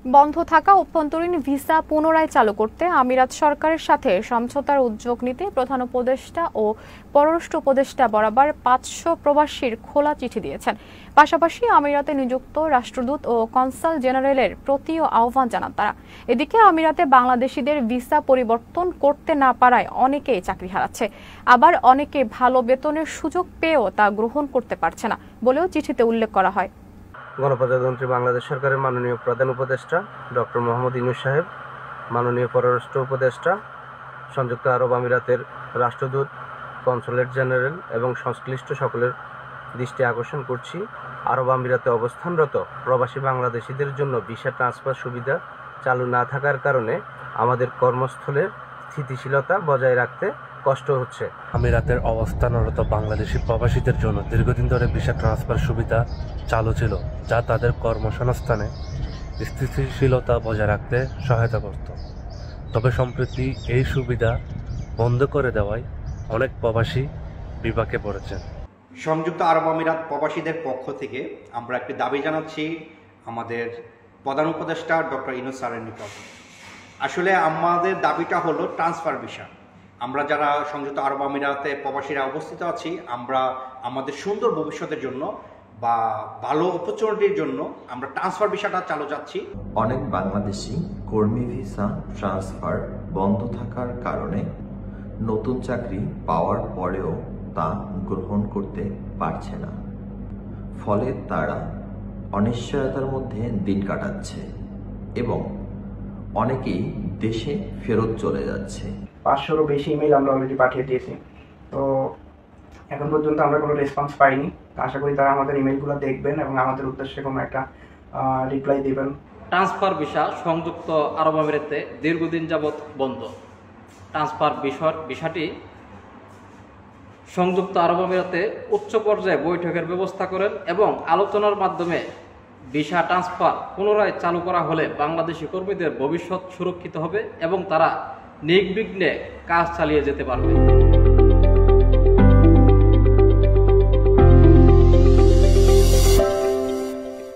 বন্ধ থাকা অভ্যন্তরীণ ভিসা পুনরায় চালু করতে আমিরাত সরকারের সাথে সমঝোতার উদ্যোগ নিতে প্রধান উপদেষ্টা ও পররাষ্ট্র উপদেষ্টা বরাবর ৫০০ প্রবাসীর খোলা চিঠি দিয়েছেন। পাশাপাশি আমিরাতে নিযুক্ত রাষ্ট্রদূত ও কনসাল জেনারেলের প্রতিও আহ্বান জানান তারা। এদিকে আমিরাতে বাংলাদেশিদের ভিসা পরিবর্তন করতে না পারায় অনেকেই চাকরি হারাচ্ছে, আবার অনেকে ভালো বেতনের সুযোগ পেয়েও তা গ্রহণ করতে পারছে না বলেও চিঠিতে উল্লেখ করা হয়। গণপ্রজাতন্ত্রী বাংলাদেশ সরকারের মাননীয় প্রধান উপদেষ্টা ডক্টর মোহাম্মদ ইউনূস সাহেব, মাননীয় পররাষ্ট্র উপদেষ্টা, সংযুক্ত আরব আমিরাতের রাষ্ট্রদূত, কনসুলেট জেনারেল এবং সংশ্লিষ্ট সকলের দৃষ্টি আকর্ষণ করছি, আরব আমিরাতে অবস্থানরত প্রবাসী বাংলাদেশিদের জন্য ভিসা ট্রান্সফার সুবিধা চালু না থাকার কারণে আমাদের কর্মস্থলের স্থিতিশীলতা বজায় রাখতে কষ্ট হচ্ছে। আমিরাতের অবস্থানরত বাংলাদেশি প্রবাসীদের জন্য দীর্ঘদিন ধরে ভিসা ট্রান্সফার সুবিধা চালু ছিল, যা তাদের কর্মসংস্থানে স্থিতিশীলতা বজায় রাখতে সহায়তা করত। তবে সম্প্রতি এই সুবিধা বন্ধ করে দেওয়ায় অনেক প্রবাসী বিপাকে পড়েছেন। সংযুক্ত আরব আমিরাত প্রবাসীদের পক্ষ থেকে আমরা একটি দাবি জানাচ্ছি আমাদের প্রধান উপদেষ্টা ডক্টর ইউনূস স্যারের নিকট। আসলে আমাদের দাবিটা হলো ট্রান্সফার ভিসা। আমরা যারা সংযুক্ত আরব আমিরাতে প্রবাসীরা অবস্থিত আছি, আমরা আমাদের সুন্দর ভবিষ্যতের জন্য বা ভালো অপরচুনিটির জন্য আমরা ট্রান্সফার ভিসাটা চালু যাচ্ছি। অনেক বাংলাদেশি কর্মী ভিসা ট্রান্সফার বন্ধ থাকার কারণে নতুন চাকরি পাওয়ার পরেও তা গ্রহণ করতে পারছে না, ফলে তারা অনিশ্চয়তার মধ্যে দিন কাটাচ্ছে এবং অনেকেই দেশে ফেরত চলে যাচ্ছে। 500-এরও বেশি ইমেল আমরা অলরেডি পাঠিয়ে দিয়েছি, তো এখন পর্যন্ত আমরা কোনো রেসপন্স পাইনি। আশা করি তারা আমাদের ইমেলগুলো দেখবেন এবং আমাদের উদ্দেশ্যে কোনো একটা রিপ্লাই দেবেন। ট্রান্সফার ভিসা সংযুক্ত আরব আমিরাতে দীর্ঘদিন যাবৎ বন্ধ। ট্রান্সফার ভিসাটি সংযুক্ত আরব আমিরাতে উচ্চ পর্যায়ে বৈঠকের ব্যবস্থা করেন এবং আলোচনার মাধ্যমে ভিসা ট্রান্সফার পুনরায় চালু করা হলে বাংলাদেশি কর্মীদের ভবিষ্যৎ সুরক্ষিত হবে এবং তারা নির্বিঘ্নে কাজ চালিয়ে যেতে পারবে।